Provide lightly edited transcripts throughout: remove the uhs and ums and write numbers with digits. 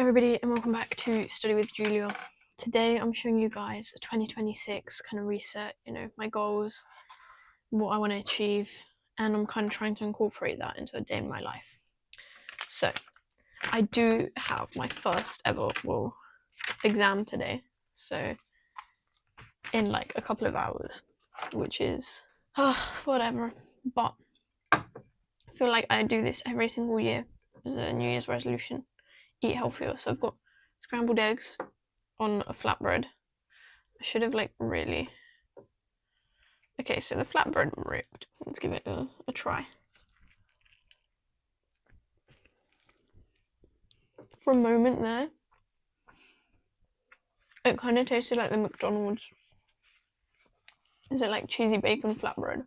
everybody, and welcome back to Study with Julia. Today I'm showing you guys a 2026 kind of reset, my goals, what I want to achieve, and I'm kind of trying to incorporate that into a day in my life. So, I do have my first ever exam today, so in like a couple of hours, which is, whatever, but I feel like I do this every single year as a New Year's resolution. Eat healthier. So I've got scrambled eggs on a flatbread. I should have really... Okay, so the flatbread ripped. Let's give it a try. For a moment there, it kind of tasted like the McDonald's. Is it like cheesy bacon flatbread?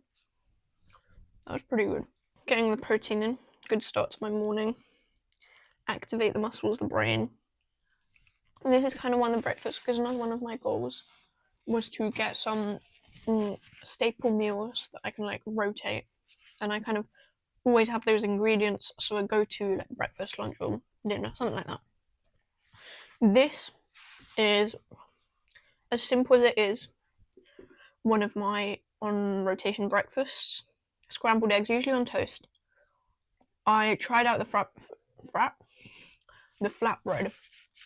That was pretty good. Getting the protein in. Good start to my morning. Activate the muscles, the brain. And this is kind of one of the breakfasts, because another one of my goals was to get some staple meals that I can rotate, and I kind of always have those ingredients, so I go to breakfast, lunch, or dinner, something like that. This is, as simple as it is, one of my on rotation breakfasts. Scrambled eggs, usually on toast. I tried out the flatbread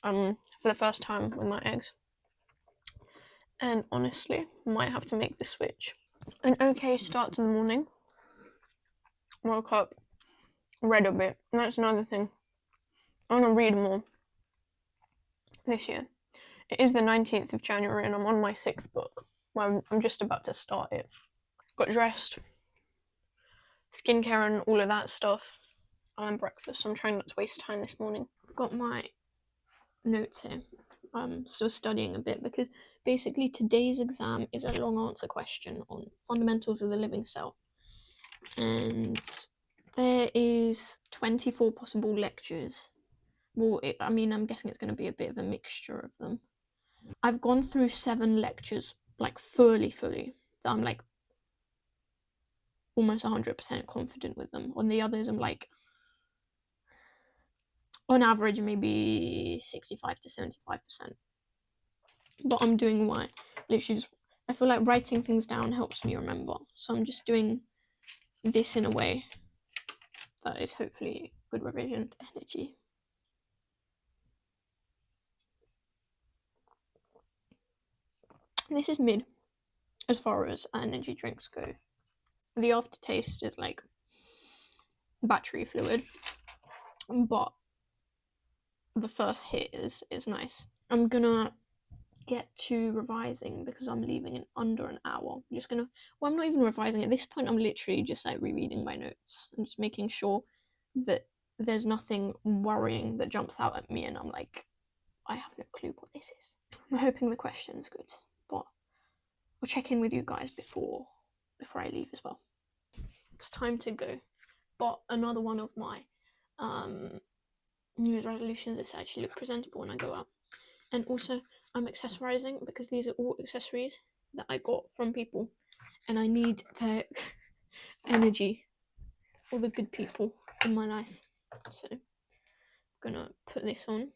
for the first time with my eggs, and honestly might have to make the switch. An okay start to the morning. Woke up, read a bit, and that's another thing. I want to read more this year. It is the 19th of January and I'm on my 6th book. Well, I'm just about to start it. Got dressed, skincare and all of that stuff, and breakfast. I'm trying not to waste time this morning. I've got my notes here. I'm still studying a bit because basically today's exam is a long answer question on fundamentals of the living cell. And there is 24 possible lectures. Well, I'm guessing it's going to be a bit of a mixture of them. I've gone through 7 lectures, fully, that I'm almost 100% confident with them. On the others, I'm on average, maybe 65 to 75%. But I'm doing what literally just, I feel like writing things down helps me remember. So I'm just doing this in a way that is hopefully good revision energy. This is mid as far as energy drinks go. The aftertaste is battery fluid, but the first hit is nice. I'm gonna get to revising because I'm leaving in under an hour. I'm not even revising at this point. I'm literally just rereading my notes and just making sure that there's nothing worrying that jumps out at me and I'm I have no clue what this is. I'm hoping the question's good, but I'll check in with you guys before I leave as well. It's time to go. But another one of my New Year's resolutions is to actually look presentable when I go out. And also, I'm accessorizing because these are all accessories that I got from people, and I need their energy, all the good people in my life. So I'm gonna put this on.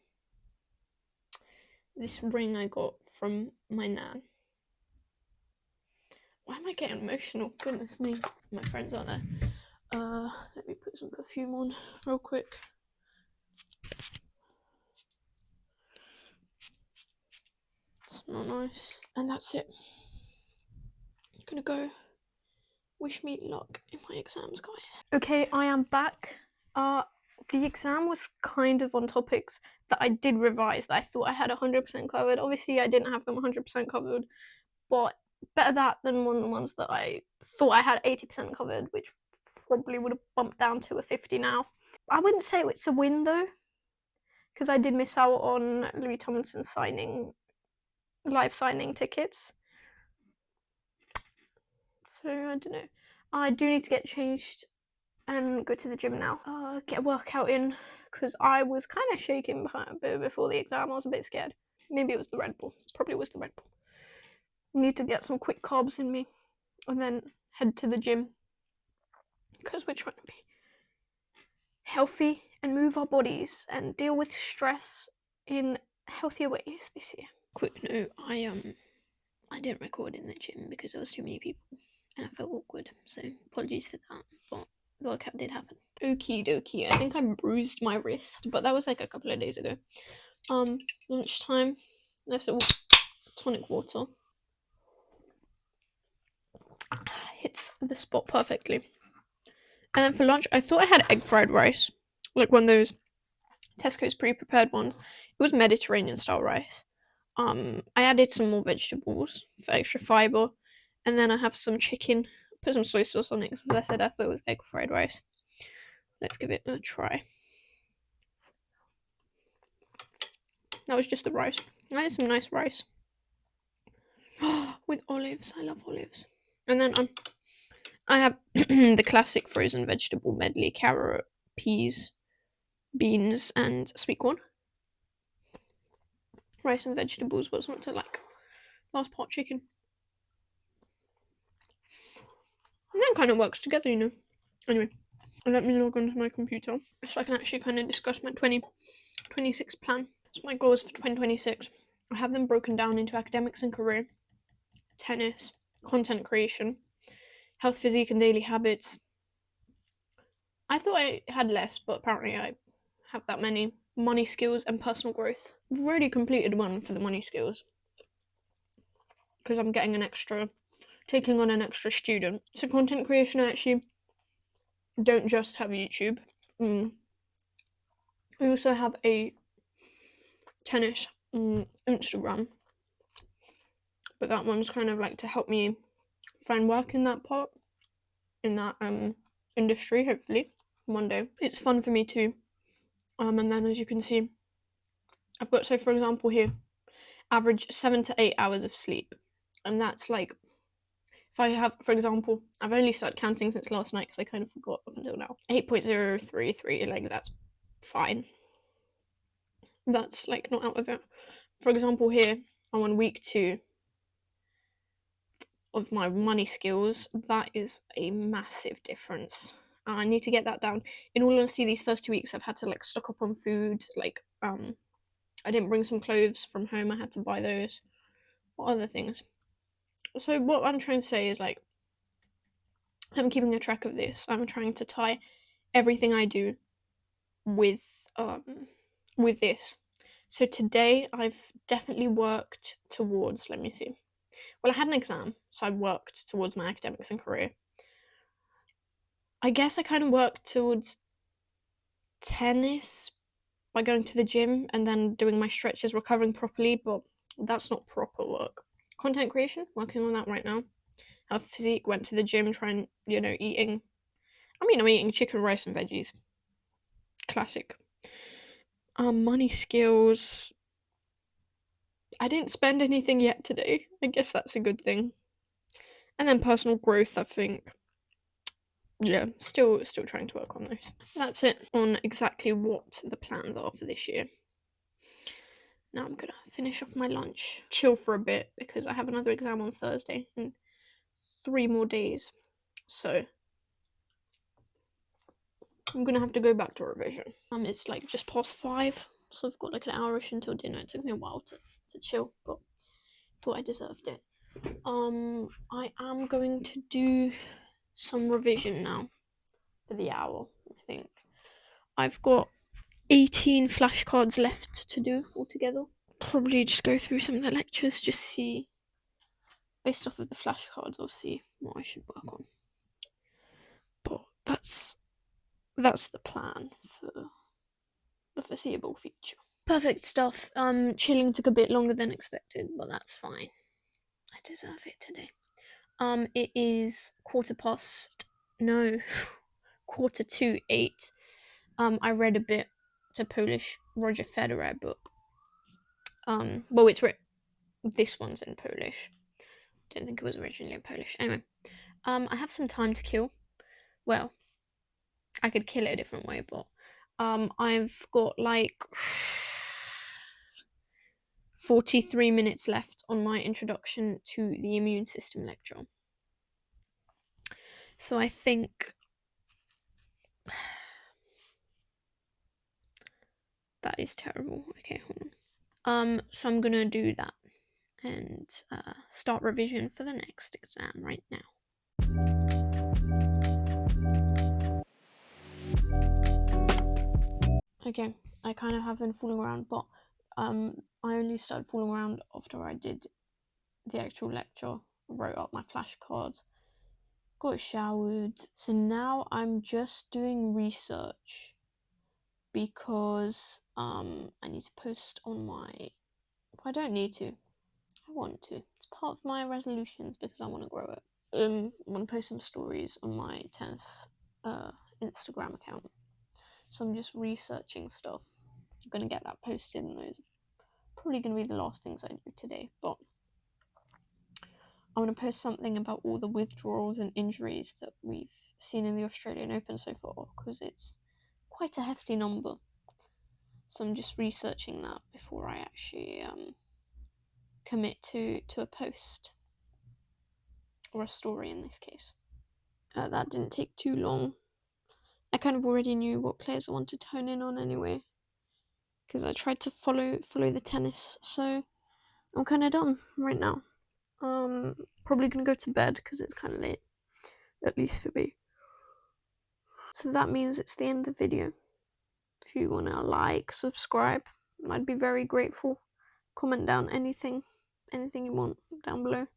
This ring I got from my nan. Why am I getting emotional? Goodness me. My friends are there. Let me put some perfume on real quick. Smell nice. And that's it. I'm gonna go. Wish me luck in my exams, guys. Okay, I am back. The exam was kind of on topics that I did revise that I thought I had 100% covered. Obviously, I didn't have them 100% covered, but better that than one of the ones that I thought I had 80% covered, which probably would have bumped down to a 50 now. I wouldn't say it's a win though, because I did miss out on Louis Tomlinson live signing tickets. So I don't know. I do need to get changed and go to the gym now. Get a workout in, because I was kind of shaking a bit before the exam. I was a bit scared. Maybe it was the Red Bull. Probably was the Red Bull. Need to get some quick carbs in me and then head to the gym, because we're trying to be healthy and move our bodies and deal with stress in healthier ways this year. Quick note, I didn't record in the gym because there was too many people and I felt awkward, so apologies for that, but the workout did happen. Okie dokie, I think I bruised my wrist, but that was like a couple of days ago. Lunchtime, nice little tonic water. Hits the spot perfectly. And then for lunch, I thought I had egg fried rice, like one of those Tesco's pre-prepared ones. It was Mediterranean style rice. I added some more vegetables for extra fiber, and then I have some chicken. Put some soy sauce on it because, as I said, I thought it was egg fried rice. Let's give it a try. That was just the rice. I had some nice rice with olives. I love olives. And then I have the classic frozen vegetable medley: carrot, peas, beans, and sweet corn. Rice and vegetables was not to like. Last pot chicken. And that kind of works together, you know. Anyway, let me log onto my computer so I can actually kind of discuss my 2026 plan. So my goals for 2026, I have them broken down into academics and career, tennis, content creation, health, physique, and daily habits. I thought I had less, but apparently I have that many. Money skills and personal growth. I've already completed one for the money skills because I'm getting an extra, taking on an extra student. So content creation, I actually don't just have YouTube. I also have a tennis Instagram, but that one's kind of like to help me find work in that part, in that industry, hopefully one day. It's fun for me too. And then as you can see, I've got, so for example here, average 7 to 8 hours of sleep, and that's like, if I have, for example, I've only started counting since last night because I kind of forgot up until now. 8.033, like that's fine. That's like not out of it. For example here, I'm on week 2 of my money skills. That is a massive difference. I need to get that down. In all honesty, these first 2 weeks I've had to like stock up on food. Like I didn't bring some clothes from home, I had to buy those. What other things? So what I'm trying to say is, like, I'm keeping a track of this. I'm trying to tie everything I do with this. So today I've definitely worked towards, let me see. Well, I had an exam, so I worked towards my academics and career. I guess I kind of worked towards tennis by going to the gym and then doing my stretches, recovering properly, but that's not proper work. Content creation, working on that right now. Health, physique, went to the gym, trying, eating. I'm eating chicken, rice, and veggies. Classic. Money skills. I didn't spend anything yet today. I guess that's a good thing. And then personal growth, I think. Yeah, still trying to work on those. That's it on exactly what the plans are for this year. Now I'm gonna finish off my lunch, chill for a bit because I have another exam on Thursday in 3 more days. So I'm gonna have to go back to revision. It's like just past 5, so I've got like an hourish until dinner. It took me a while to chill, but thought I deserved it. I am going to do some revision now for the hour. I think I've got 18 flashcards left to do altogether. Probably just go through some of the lectures, just see, based off of the flashcards, I'll see what I should work on. But that's the plan for the foreseeable future. Perfect stuff. Chilling took a bit longer than expected, but that's fine. I deserve it today. It is 8:15. I read a bit to Polish Roger Federer book. Well, this one's in Polish. Don't think it was originally in Polish. Anyway, I have some time to kill. Well, I could kill it a different way, but I've got like 43 minutes left on my introduction to the immune system lecture. So I think That is terrible. Okay, hold on. So I'm gonna do that and start revision for the next exam right now. Okay, I kind of have been fooling around, but I only started fooling around after I did the actual lecture, wrote up my flashcards, got showered. So now I'm just doing research because I need to post on my. I don't need to. I want to. It's part of my resolutions because I want to grow it. I want to post some stories on my tennis Instagram account. So I'm just researching stuff. I'm gonna get that posted, and those are probably gonna be the last things I do today. But I want to post something about all the withdrawals and injuries that we've seen in the Australian Open so far, because it's quite a hefty number. So I'm just researching that before I actually commit to a post or a story in this case. That didn't take too long. I kind of already knew what players I wanted to hone in on anyway, because I tried to follow the tennis. So I'm kind of done right now. Probably gonna go to bed because it's kind of late, at least for me. So that means it's the end of the video. If you wanna like, subscribe, I'd be very grateful. Comment down anything you want down below.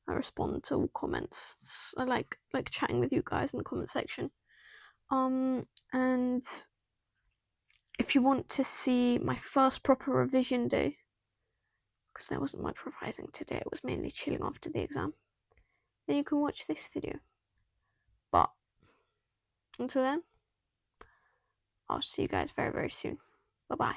I respond to all comments. I like chatting with you guys in the comment section. And if you want to see my first proper revision day, because there wasn't much revising today, it was mainly chilling after the exam, then you can watch this video. But until then, I'll see you guys very, very soon. Bye-bye.